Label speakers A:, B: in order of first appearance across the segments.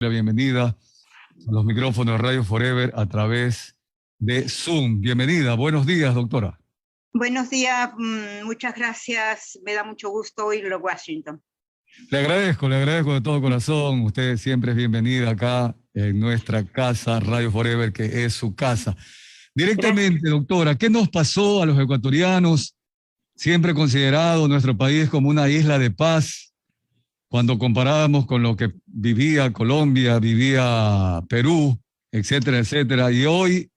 A: la bienvenida a los micrófonos de Radio Forever a través de Zoom. Bienvenida, buenos días, doctora.
B: Buenos días, muchas gracias, me da mucho gusto oírlo, Washington.
A: Le agradezco de todo corazón. Usted siempre es bienvenida acá en nuestra casa, Radio Forever, que es su casa. Directamente, gracias. Doctora, ¿qué nos pasó a los ecuatorianos, siempre considerado nuestro país como una isla de paz, cuando comparábamos con lo que vivía Colombia, vivía Perú, etcétera, etcétera? Y hoy,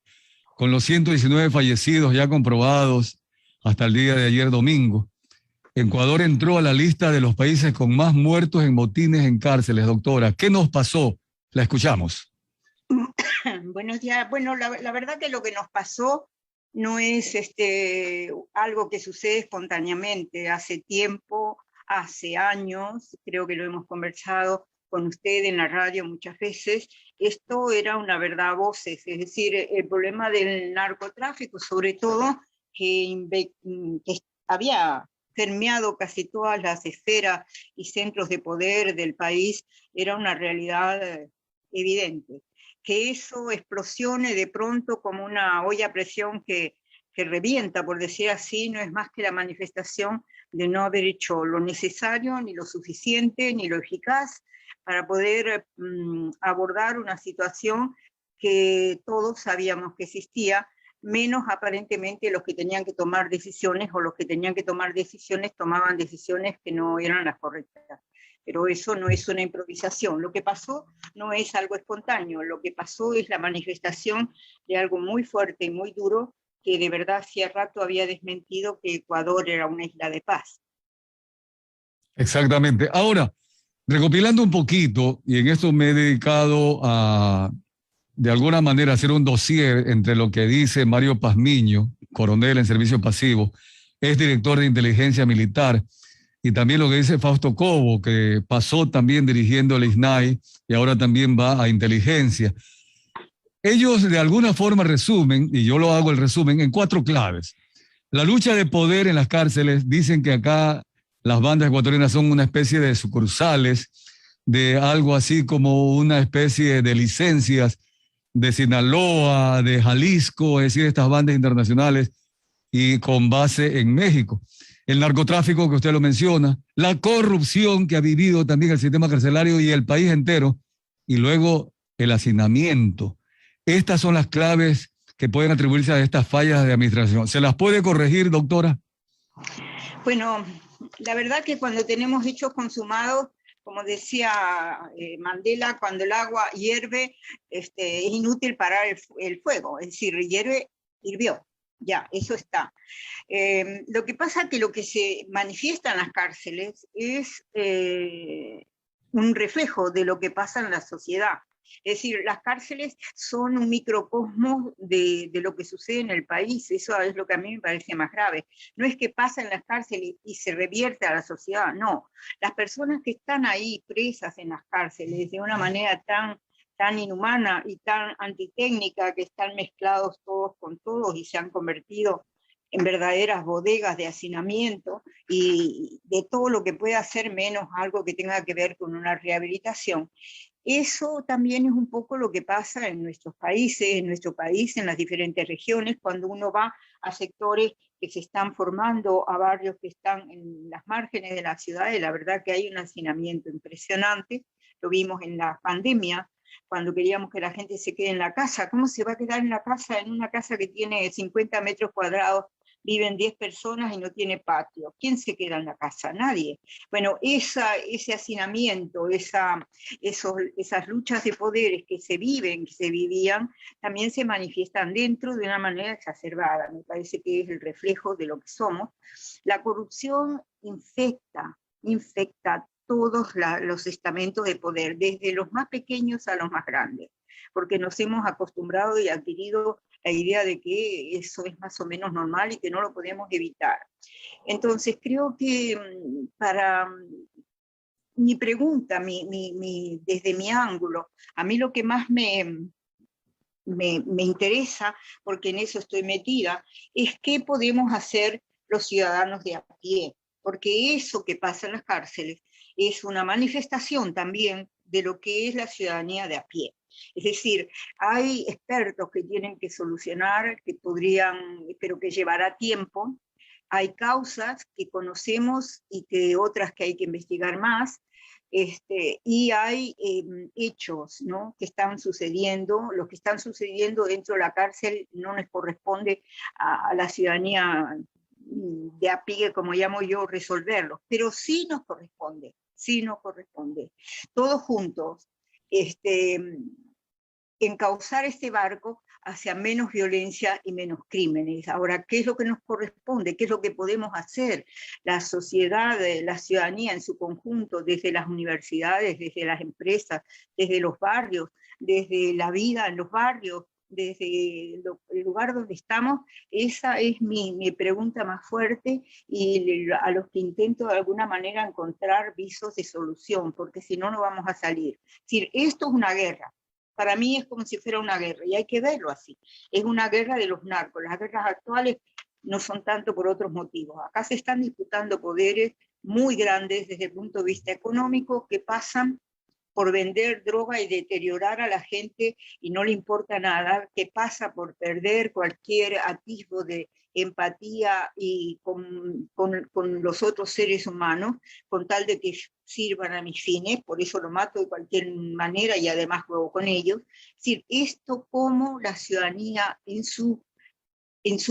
A: con los 119 fallecidos ya comprobados hasta el día de ayer domingo, Ecuador entró a la lista de los países con más muertos en motines en cárceles. Doctora, ¿qué nos pasó? La escuchamos.
B: Buenos días. Bueno, la verdad que lo que nos pasó no es algo que sucede espontáneamente. Hace tiempo, hace años, creo que lo hemos conversado con usted en la radio muchas veces, esto era una verdad a voces, es decir, el problema del narcotráfico, sobre todo, que había permeado casi todas las esferas y centros de poder del país, era una realidad evidente. Que eso explosione de pronto como una olla a presión que revienta, por decir así, no es más que la manifestación de no haber hecho lo necesario, ni lo suficiente, ni lo eficaz, para poder abordar una situación que todos sabíamos que existía, menos aparentemente los que tenían que tomar decisiones, o los que tenían que tomar decisiones tomaban decisiones que no eran las correctas. Pero eso no es una improvisación. Lo que pasó no es algo espontáneo, lo que pasó es la manifestación de algo muy fuerte y muy duro, que de verdad hacía rato había desmentido que Ecuador era una isla de paz.
A: Exactamente. Ahora, recopilando un poquito, y en esto me he dedicado a, de alguna manera, hacer un dossier entre lo que dice Mario Pazmiño, coronel en servicio pasivo, es director de inteligencia militar, y también lo que dice Fausto Cobo, que pasó también dirigiendo el ISNAI y ahora también va a inteligencia. Ellos de alguna forma resumen, y yo lo hago el resumen, en 4 claves. La lucha de poder en las cárceles, dicen que acá las bandas ecuatorianas son una especie de sucursales, de algo así como una especie de licencias de Sinaloa, de Jalisco, es decir, estas bandas internacionales y con base en México. El narcotráfico que usted lo menciona, la corrupción que ha vivido también el sistema carcelario y el país entero, y luego el hacinamiento. Estas son las claves que pueden atribuirse a estas fallas de administración. ¿Se las puede corregir, doctora?
B: Bueno, la verdad que cuando tenemos hechos consumados, como decía Mandela, cuando el agua hierve, es inútil parar el fuego, es decir, hierve, hirvió. Ya, eso está. Lo que pasa es que lo que se manifiesta en las cárceles es un reflejo de lo que pasa en la sociedad. Es decir, las cárceles son un microcosmos de lo que sucede en el país. Eso es lo que a mí me parece más grave. No es que pasa en las cárceles y se revierte a la sociedad, no. Las personas que están ahí presas en las cárceles de una manera tan inhumana y tan antitécnica, que están mezclados todos con todos y se han convertido en verdaderas bodegas de hacinamiento y de todo lo que pueda ser menos algo que tenga que ver con una rehabilitación. Eso también es un poco lo que pasa en nuestros países, en nuestro país, en las diferentes regiones, cuando uno va a sectores que se están formando, a barrios que están en las márgenes de las ciudades. La verdad que hay un hacinamiento impresionante. Lo vimos en la pandemia, cuando queríamos que la gente se quede en la casa. ¿Cómo se va a quedar en la casa? En una casa que tiene 50 metros cuadrados, viven 10 personas y no tiene patio. ¿Quién se queda en la casa? Nadie. Bueno, ese hacinamiento, esas luchas de poderes que se vivían, también se manifiestan dentro de una manera exacerbada. Me parece que es el reflejo de lo que somos. La corrupción infecta todos los estamentos de poder, desde los más pequeños a los más grandes, porque nos hemos acostumbrado y adquirido la idea de que eso es más o menos normal y que no lo podemos evitar. Entonces creo que para mi pregunta, desde mi ángulo, a mí lo que más me interesa, porque en eso estoy metida, es qué podemos hacer los ciudadanos de a pie, porque eso que pasa en las cárceles es una manifestación también de lo que es la ciudadanía de a pie. Es decir, hay expertos que tienen que solucionar, que podrían, pero que llevará tiempo. Hay causas que conocemos y que otras que hay que investigar más. Y hay hechos, ¿no?, que están sucediendo. Lo que están sucediendo dentro de la cárcel no les corresponde a la ciudadanía de a pie, como llamo yo, resolverlo, pero sí nos corresponde, todos juntos, encauzar este barco hacia menos violencia y menos crímenes. Ahora, ¿qué es lo que nos corresponde? ¿Qué es lo que podemos hacer? La sociedad, la ciudadanía en su conjunto, desde las universidades, desde las empresas, desde los barrios, desde la vida en los barrios, desde el lugar donde estamos. Esa es mi pregunta más fuerte, y a los que intento de alguna manera encontrar visos de solución, porque si no, no vamos a salir. Es decir, esto es una guerra. Para mí es como si fuera una guerra, y hay que verlo así. Es una guerra de los narcos. Las guerras actuales no son tanto por otros motivos. Acá se están disputando poderes muy grandes desde el punto de vista económico, que pasan por vender droga y deteriorar a la gente y no le importa nada, que pasa por perder cualquier atisbo de empatía y con los otros seres humanos, con tal de que sirvan a mis fines. Por eso lo mato de cualquier manera y además juego con ellos. Es decir, esto, como la ciudadanía en su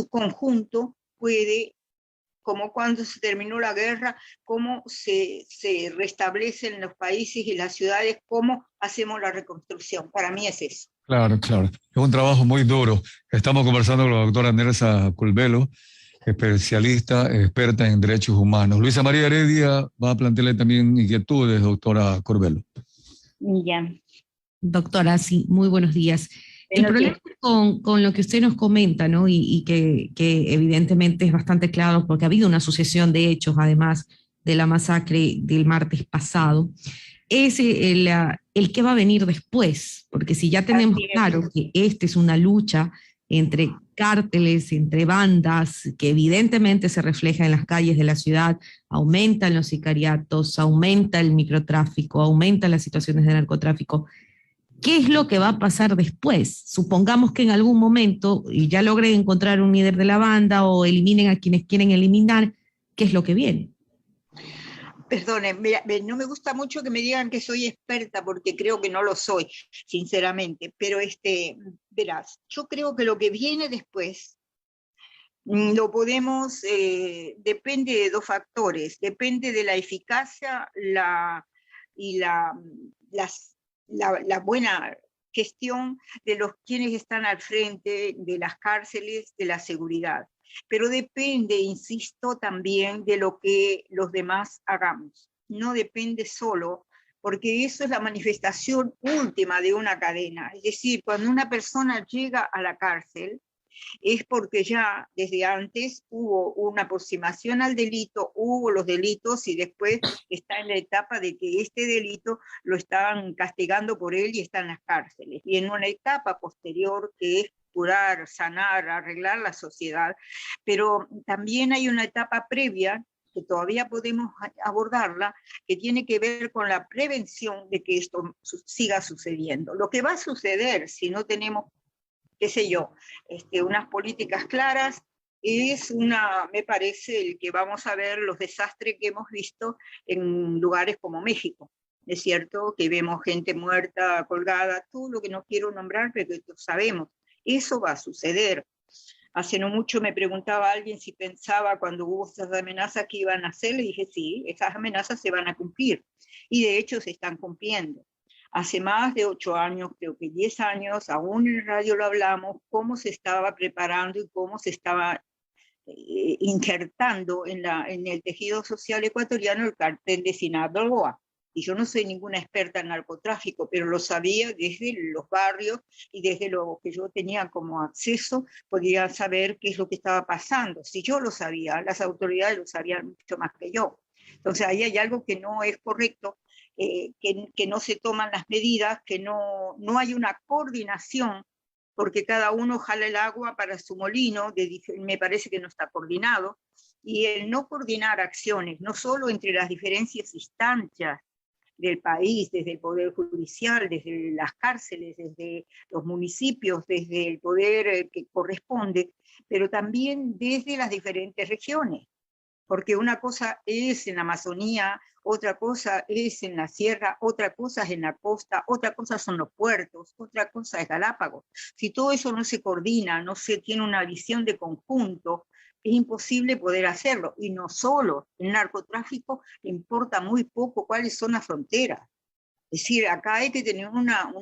B: conjunto puede, como cuando se terminó la guerra, cómo se restablecen los países y las ciudades, cómo hacemos la reconstrucción. Para mí es eso.
A: Claro, claro. Es un trabajo muy duro. Estamos conversando con la doctora Nersa Culbelo, especialista, experta en derechos humanos. Luisa María Heredia va a plantearle también inquietudes, doctora Culbelo.
C: Ya. Doctora, sí, muy buenos días. El problema con lo que usted nos comenta, ¿no? Y que evidentemente es bastante claro, porque ha habido una sucesión de hechos, además de la masacre del martes pasado, es el que va a venir después, porque si ya tenemos claro que esta es una lucha entre cárteles, entre bandas, que evidentemente se refleja en las calles de la ciudad, aumentan los sicariatos, aumenta el microtráfico, aumentan las situaciones de narcotráfico. ¿Qué es lo que va a pasar después? Supongamos que en algún momento ya logren encontrar un líder de la banda o eliminen a quienes quieren eliminar. ¿Qué es lo que viene?
B: Perdone, mira, no me gusta mucho que me digan que soy experta, porque creo que no lo soy, sinceramente, pero verás, yo creo que lo que viene después lo podemos, depende de dos factores: depende de la eficacia y la buena gestión de los quienes están al frente de las cárceles, de la seguridad. Pero depende, insisto, también de lo que los demás hagamos. No depende solo, porque eso es la manifestación última de una cadena. Es decir, cuando una persona llega a la cárcel, es porque ya desde antes hubo una aproximación al delito, hubo los delitos, y después está en la etapa de que este delito lo estaban castigando por él y está en las cárceles. Y en una etapa posterior, que es curar, sanar, arreglar la sociedad. Pero también hay una etapa previa, que todavía podemos abordarla, que tiene que ver con la prevención de que esto siga sucediendo. Lo que va a suceder si no tenemos, qué sé yo, unas políticas claras, me parece, el que vamos a ver los desastres que hemos visto en lugares como México. Es cierto que vemos gente muerta, colgada, todo lo que no quiero nombrar, pero lo sabemos. Eso va a suceder. Hace no mucho me preguntaba alguien si pensaba, cuando hubo esas amenazas, que iban a hacer. Le dije, sí, esas amenazas se van a cumplir. Y de hecho se están cumpliendo. Hace más de 8 años, creo que 10 años, aún en radio lo hablamos, cómo se estaba preparando y cómo se estaba injertando en el tejido social ecuatoriano el cartel de Sinaloa. Y yo no soy ninguna experta en narcotráfico, pero lo sabía desde los barrios, y desde lo que yo tenía como acceso, podía saber qué es lo que estaba pasando. Si yo lo sabía, las autoridades lo sabían mucho más que yo. Entonces ahí hay algo que no es correcto, que no se toman las medidas, que no hay una coordinación, porque cada uno jala el agua para su molino, me parece que no está coordinado, y el no coordinar acciones, no solo entre las diferentes instancias del país, desde el Poder Judicial, desde las cárceles, desde los municipios, desde el poder que corresponde, pero también desde las diferentes regiones. Porque una cosa es en la Amazonía, otra cosa es en la sierra, otra cosa es en la costa, otra cosa son los puertos, otra cosa es Galápagos. Si todo eso no se coordina, no se tiene una visión de conjunto, es imposible poder hacerlo. Y no solo, el narcotráfico le importa muy poco cuáles son las fronteras. Es decir, acá hay que tener una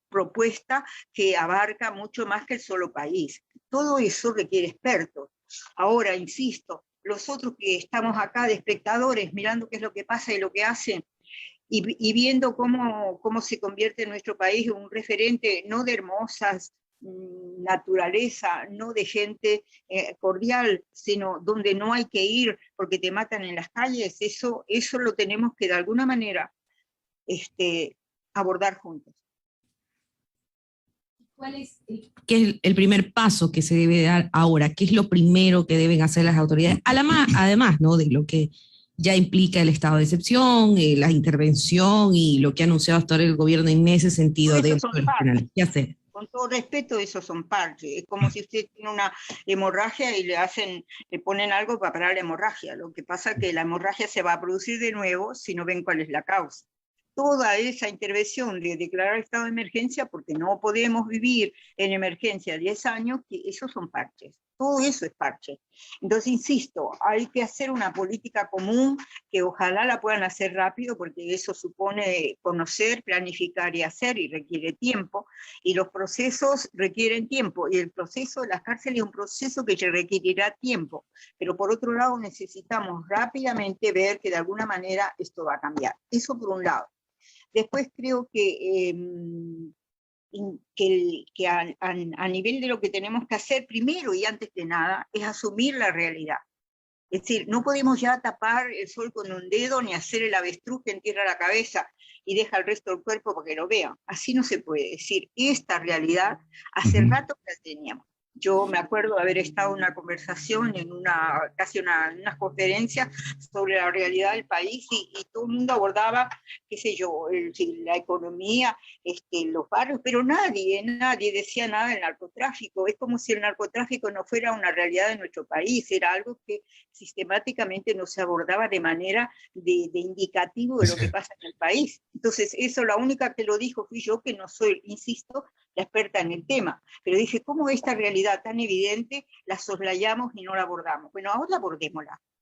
B: propuesta que abarca mucho más que el solo país. Todo eso requiere expertos. Ahora, insisto, los otros que estamos acá de espectadores, mirando qué es lo que pasa y lo que hacen, y viendo cómo se convierte nuestro país en un referente no de hermosas naturaleza, no de gente cordial, sino donde no hay que ir porque te matan en las calles, eso lo tenemos que de alguna manera abordar juntos.
C: ¿Qué es el primer paso que se debe dar ahora? ¿Qué es lo primero que deben hacer las autoridades? Además, ¿no?, de lo que ya implica el estado de excepción, la intervención y lo que ha anunciado hasta ahora el gobierno en ese sentido de los penales. ¿Qué hacer?
B: Con todo respeto, esos son parches. Es como si usted tiene una hemorragia y le ponen algo para parar la hemorragia. Lo que pasa es que la hemorragia se va a producir de nuevo si no ven cuál es la causa. Toda esa intervención de declarar estado de emergencia, porque no podemos vivir en emergencia 10 años, que esos son parches. Todo eso es parche. Entonces, insisto, hay que hacer una política común que ojalá la puedan hacer rápido, porque eso supone conocer, planificar y hacer, y requiere tiempo, y los procesos requieren tiempo, y el proceso de las cárceles es un proceso que requerirá tiempo, pero por otro lado necesitamos rápidamente ver que de alguna manera esto va a cambiar. Eso por un lado. Después creo que a nivel de lo que tenemos que hacer, primero y antes de nada, es asumir la realidad. Es decir, no podemos ya tapar el sol con un dedo, ni hacer el avestruz que entierra la cabeza y deja el resto del cuerpo para que lo vean. Así no se puede. Es decir, esta realidad hace rato que la teníamos. Yo me acuerdo de haber estado en una conversación, en una conferencia sobre la realidad del país, y todo el mundo abordaba, qué sé yo, la economía, los barrios, pero nadie decía nada del narcotráfico. Es como si el narcotráfico no fuera una realidad de nuestro país, era algo que sistemáticamente no se abordaba de manera de indicativo de lo que pasa en el país. Entonces, eso la única que lo dijo fui yo, que no soy, insisto, la experta en el tema, pero dije, ¿cómo esta realidad tan evidente la soslayamos y no la abordamos? Bueno, ahora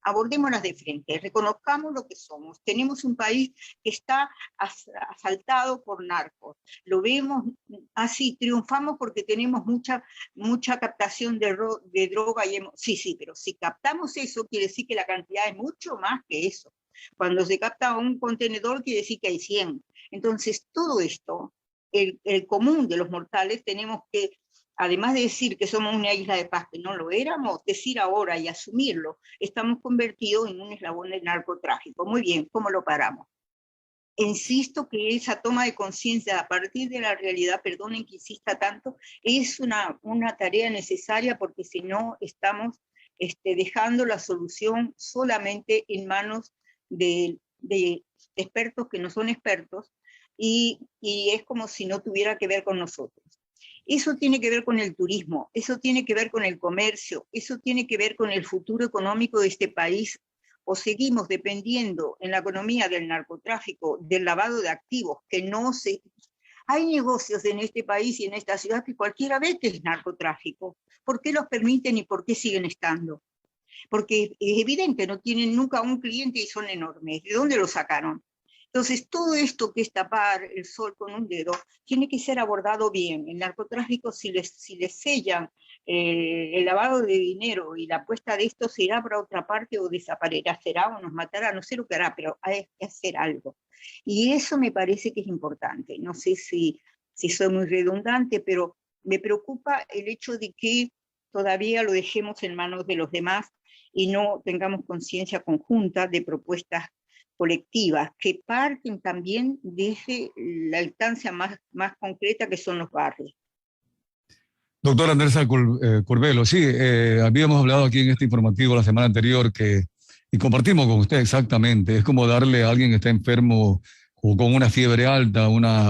B: abordémosla de frente, reconozcamos lo que somos. Tenemos un país que está asaltado por narcos, lo vemos así, triunfamos porque tenemos mucha captación de droga, sí, pero si captamos eso, quiere decir que la cantidad es mucho más que eso. Cuando se capta un contenedor, quiere decir que hay 100. Entonces, todo esto, el común de los mortales, tenemos que, además de decir que somos una isla de paz, que no lo éramos, decir ahora y asumirlo, estamos convertidos en un eslabón del narcotráfico. Muy bien, ¿cómo lo paramos? Insisto que esa toma de conciencia a partir de la realidad, perdonen que insista tanto, es una tarea necesaria, porque si no estamos dejando la solución solamente en manos de expertos que no son expertos, y es como si no tuviera que ver con nosotros. Eso tiene que ver con el turismo, eso tiene que ver con el comercio, eso tiene que ver con el futuro económico de este país. O seguimos dependiendo en la economía del narcotráfico, del lavado de activos, que no se... Hay negocios en este país y en esta ciudad que cualquiera ve que es narcotráfico. ¿Por qué los permiten y por qué siguen estando? Porque es evidente, no tienen nunca un cliente y son enormes. ¿De dónde lo sacaron? Entonces, todo esto que es tapar el sol con un dedo, tiene que ser abordado bien. El narcotráfico, si les sellan el lavado de dinero y la apuesta de esto, se irá para otra parte o desaparecerá o nos matará, no sé lo que hará, pero hay que hacer algo. Y eso me parece que es importante. No sé si soy muy redundante, pero me preocupa el hecho de que todavía lo dejemos en manos de los demás y no tengamos conciencia conjunta de propuestas colectivas que parten también desde la instancia más concreta, que son los barrios.
A: Doctora Andersa Curbelo, sí, habíamos hablado aquí en este informativo la semana anterior que Y compartimos con usted exactamente. Es como darle a alguien que está enfermo o con una fiebre alta,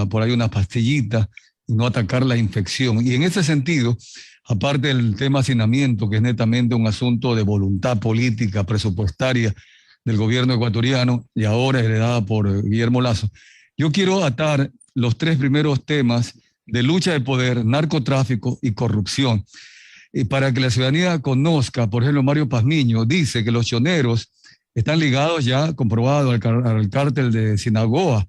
A: por ahí unas pastillitas, y no atacar la infección. Y en ese sentido, aparte del tema hacinamiento, que es netamente un asunto de voluntad política, presupuestaria del gobierno ecuatoriano y ahora heredada por Guillermo Lasso, yo quiero atar los tres primeros temas de lucha de poder, narcotráfico y corrupción. Y para que la ciudadanía conozca, por ejemplo, Mario Pazmiño dice que los choneros están ligados ya, comprobado, al cártel de Sinaloa,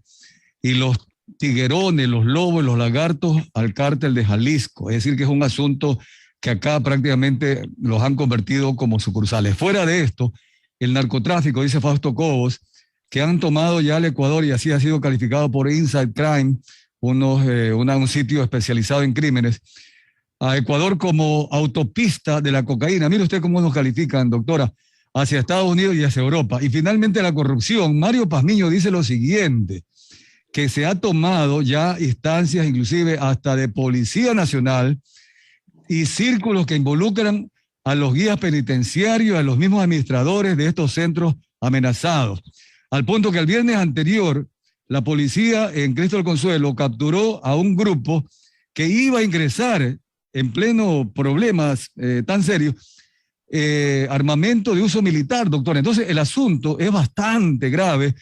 A: y los tiguerones, los lobos, los lagartos al cártel de Jalisco. Es decir, que es un asunto que acá prácticamente los han convertido como sucursales. Fuera de esto, el narcotráfico, dice Fausto Cobos, que han tomado ya el Ecuador y así ha sido calificado por Inside Crime, un sitio especializado en crímenes, a Ecuador como autopista de la cocaína. Mire usted cómo nos califican, doctora, hacia Estados Unidos y hacia Europa. Y finalmente la corrupción. Mario Pazmiño dice lo siguiente, que se ha tomado ya instancias inclusive hasta de Policía Nacional y círculos que involucran a los guías penitenciarios, a los mismos administradores de estos centros amenazados. Al punto que el viernes anterior, la policía en Cristo del Consuelo capturó a un grupo que iba a ingresar en pleno problemas tan serios, armamento de uso militar, doctor. Entonces el asunto es bastante grave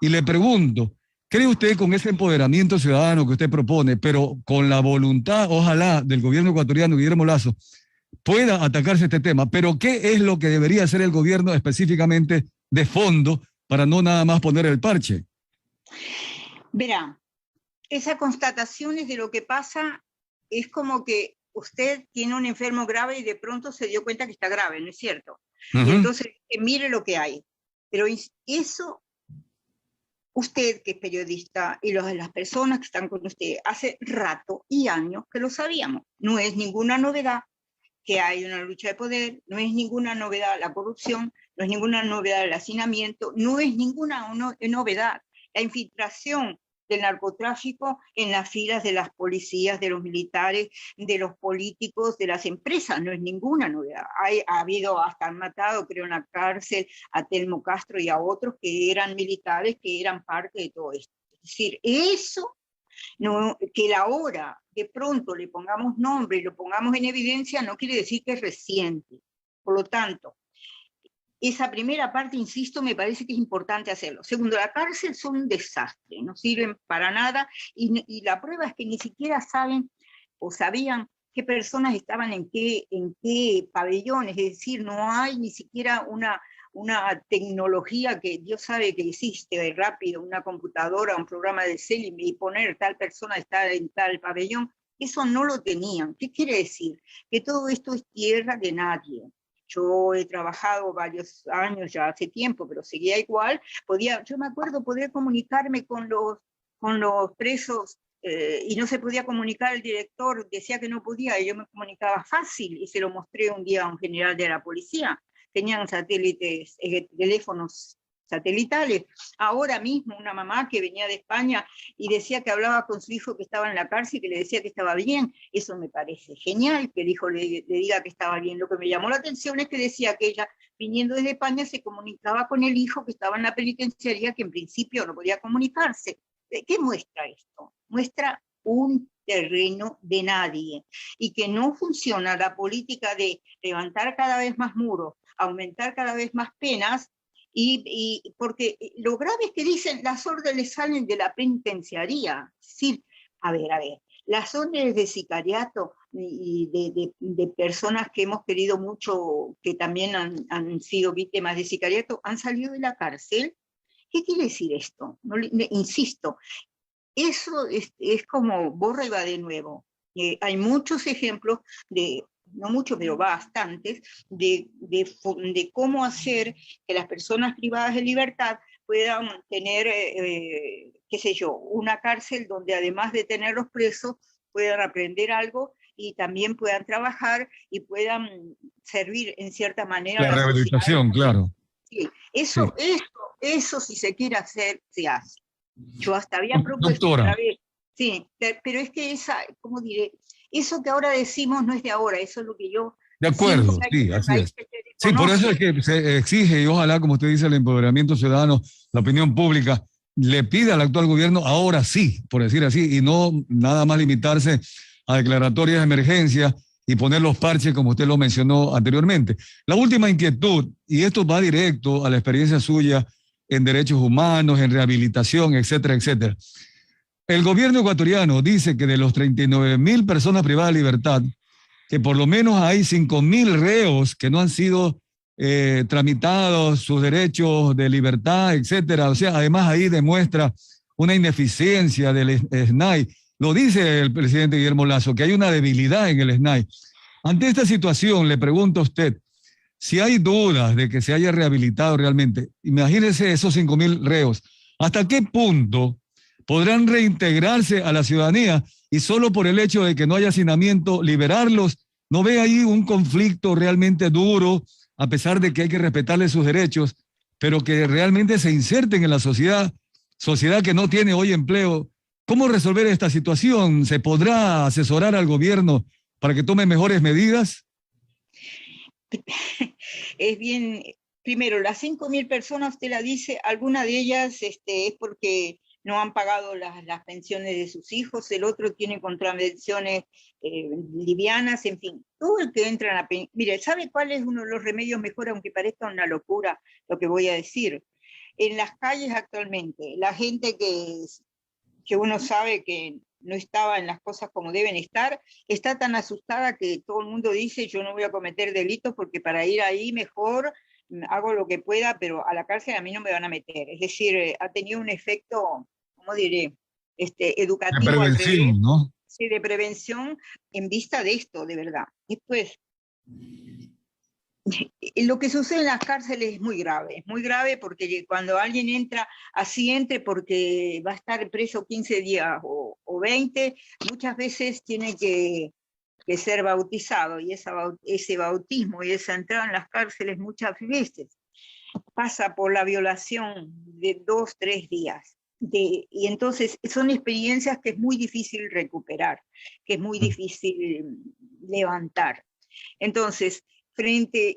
A: y le pregunto, ¿cree usted con ese empoderamiento ciudadano que usted propone, pero con la voluntad, ojalá, del gobierno ecuatoriano, Guillermo Lasso, pueda atacarse este tema? Pero ¿qué es lo que debería hacer el gobierno específicamente de fondo para no nada más poner el parche?
B: Verá, esa constatación de lo que pasa es como que usted tiene un enfermo grave y de pronto se dio cuenta que está grave, ¿no es cierto? Y entonces mire lo que hay. Pero eso, usted que es periodista y las personas que están con usted, hace rato y años que lo sabíamos. No es ninguna novedad que hay una lucha de poder, no es ninguna novedad la corrupción, no es ninguna novedad el hacinamiento, no es ninguna novedad la infiltración del narcotráfico en las filas de las policías, de los militares, de los políticos, de las empresas. No es ninguna novedad. Ha habido, hasta han matado, creo, en la cárcel a Telmo Castro y a otros que eran militares, que eran parte de todo esto. Es decir, eso, no, que ahora de pronto le pongamos nombre y lo pongamos en evidencia, no quiere decir que es reciente. Por lo tanto, esa primera parte, insisto, me parece que es importante hacerlo. Segundo, la cárcel son un desastre, no sirven para nada, y la prueba es que ni siquiera saben o sabían qué personas estaban en qué pabellones, es decir, no hay ni siquiera una tecnología que Dios sabe que existe rápido, una computadora, un programa de Excel y poner tal persona está en tal pabellón. Eso no lo tenían. ¿Qué quiere decir? Que todo esto es tierra de nadie. Yo he trabajado varios años, ya hace tiempo, pero seguía igual. Yo me acuerdo poder comunicarme con los presos y no se podía comunicar, el director decía que no podía, y yo me comunicaba fácil, y se lo mostré un día a un general de la policía. Tenían satélites, teléfonos satelitales. Ahora mismo una mamá que venía de España y decía que hablaba con su hijo que estaba en la cárcel y que le decía que estaba bien. Eso me parece genial, que el hijo le diga que estaba bien. Lo que me llamó la atención es que decía que ella, viniendo desde España, se comunicaba con el hijo que estaba en la penitenciaría, que en principio no podía comunicarse. ¿Qué muestra esto? Muestra un terreno de nadie, y que no funciona la política de levantar cada vez más muros, aumentar cada vez más penas, y porque lo grave es que dicen las órdenes salen de la penitenciaría. Sí, a ver, las órdenes de sicariato y de personas que hemos querido mucho, que también han sido víctimas de sicariato, han salido de la cárcel. ¿Qué quiere decir esto? No, insisto, eso es como borra y va de nuevo. Hay muchos ejemplos no muchos, pero bastantes, de cómo hacer que las personas privadas de libertad puedan tener, qué sé yo, una cárcel donde además de tenerlos presos, puedan aprender algo y también puedan trabajar y puedan servir en cierta manera
A: la rehabilitación, claro.
B: Sí, eso si se quiere hacer, se hace. Yo hasta había propuesto otra vez. Sí, pero es que ¿cómo diré? Eso que ahora decimos no es de ahora, eso es lo que yo...
A: De acuerdo, sí, así es. Sí, por eso es que se exige, y ojalá, como usted dice, el empoderamiento ciudadano, la opinión pública, le pide al actual gobierno, ahora sí, por decir así, y no nada más limitarse a declaratorias de emergencia y poner los parches como usted lo mencionó anteriormente. La última inquietud, y esto va directo a la experiencia suya en derechos humanos, en rehabilitación, etcétera, etcétera. El gobierno ecuatoriano dice que de los 39.000 personas privadas de libertad, que por lo menos hay 5.000 reos que no han sido tramitados sus derechos de libertad, etcétera. O sea, además ahí demuestra una ineficiencia del SNAI. Lo dice el presidente Guillermo Lasso, que hay una debilidad en el SNAI. Ante esta situación, le pregunto a usted, si hay dudas de que se haya rehabilitado realmente, imagínese esos 5.000 reos, ¿hasta qué punto podrán reintegrarse a la ciudadanía y solo por el hecho de que no haya hacinamiento, liberarlos? ¿No ve ahí un conflicto realmente duro, a pesar de que hay que respetarles sus derechos, pero que realmente se inserten en la sociedad que no tiene hoy empleo? ¿Cómo resolver esta situación? ¿Se podrá asesorar al gobierno para que tome mejores medidas?
B: Es bien, primero, las 5.000 personas, usted la dice, alguna de ellas es porque no han pagado las pensiones de sus hijos, el otro tiene contravenciones livianas, en fin, todo el que entra en la pensión. Mire, ¿sabe cuál es uno de los remedios mejor, aunque parezca una locura lo que voy a decir? En las calles actualmente, la gente que uno sabe que no estaba en las cosas como deben estar, está tan asustada que todo el mundo dice, yo no voy a cometer delitos porque para ir ahí mejor hago lo que pueda, pero a la cárcel a mí no me van a meter. Es decir, ha tenido un efecto, ¿cómo diré? Educativo.
A: De prevención, ¿no?
B: Sí, de prevención en vista de esto, de verdad. Después, lo que sucede en las cárceles es muy grave porque cuando alguien entra, así entre porque va a estar preso 15 días o 20, muchas veces tiene que ser bautizado, y ese bautismo y esa entrada en las cárceles muchas veces pasa por la violación de 2, 3 días. Y entonces son experiencias que es muy difícil recuperar, que es muy difícil levantar. Entonces,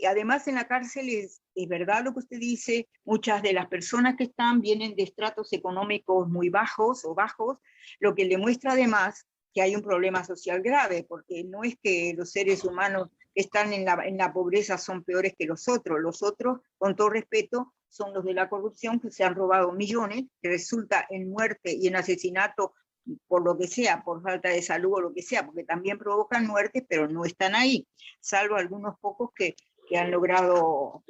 B: además en la cárcel es verdad lo que usted dice, muchas de las personas que están vienen de estratos económicos muy bajos o bajos, lo que le muestra además que hay un problema social grave, porque no es que los seres humanos que están en la pobreza son peores que los otros, con todo respeto, son los de la corrupción que se han robado millones, que resulta en muerte y en asesinato por lo que sea, por falta de salud o lo que sea, porque también provocan muertes, pero no están ahí, salvo algunos pocos que han logrado,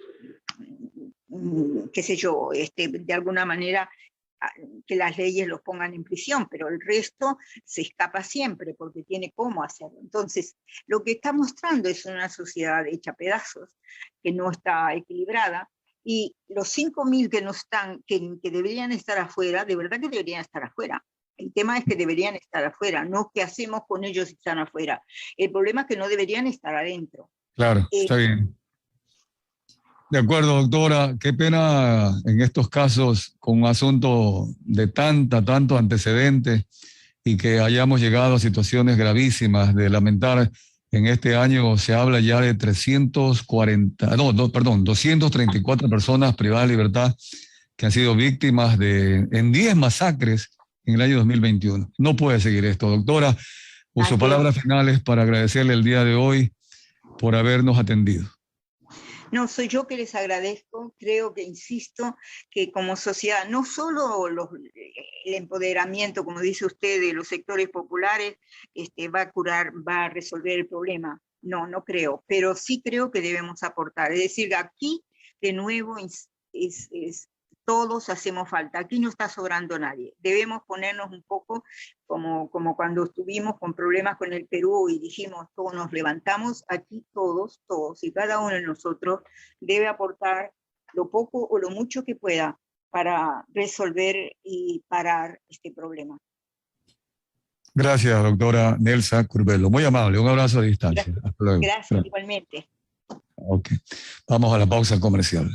B: qué sé yo, de alguna manera que las leyes los pongan en prisión, pero el resto se escapa siempre porque tiene cómo hacerlo. Entonces, lo que está mostrando es una sociedad hecha pedazos, que no está equilibrada, y los 5.000 que no están, que deberían estar afuera, de verdad que deberían estar afuera. El tema es que deberían estar afuera, no qué hacemos con ellos si están afuera. El problema es que no deberían estar adentro.
A: Claro, está bien. De acuerdo, doctora. Qué pena en estos casos con un asunto de tanto antecedente y que hayamos llegado a situaciones gravísimas de lamentar. En este año se habla ya de 234 personas privadas de libertad que han sido víctimas en 10 masacres en el año 2021. No puede seguir esto, doctora. Uso palabras finales para agradecerle el día de hoy por habernos atendido.
B: No, soy yo que les agradezco. Creo que, insisto, que como sociedad, no solo el empoderamiento, como dice usted, de los sectores populares va a resolver el problema. No creo, pero sí creo que debemos aportar. Es decir, aquí, de nuevo, todos hacemos falta. Aquí no está sobrando nadie. Debemos ponernos un poco como cuando estuvimos con problemas con el Perú y dijimos, todos nos levantamos. Aquí todos, y cada uno de nosotros debe aportar lo poco o lo mucho que pueda para resolver y parar este problema.
A: Gracias, doctora Nelsa Curbelo. Muy amable. Un abrazo a distancia.
B: Gracias. Hasta luego. Gracias, igualmente.
A: Ok. Vamos a la pausa comercial.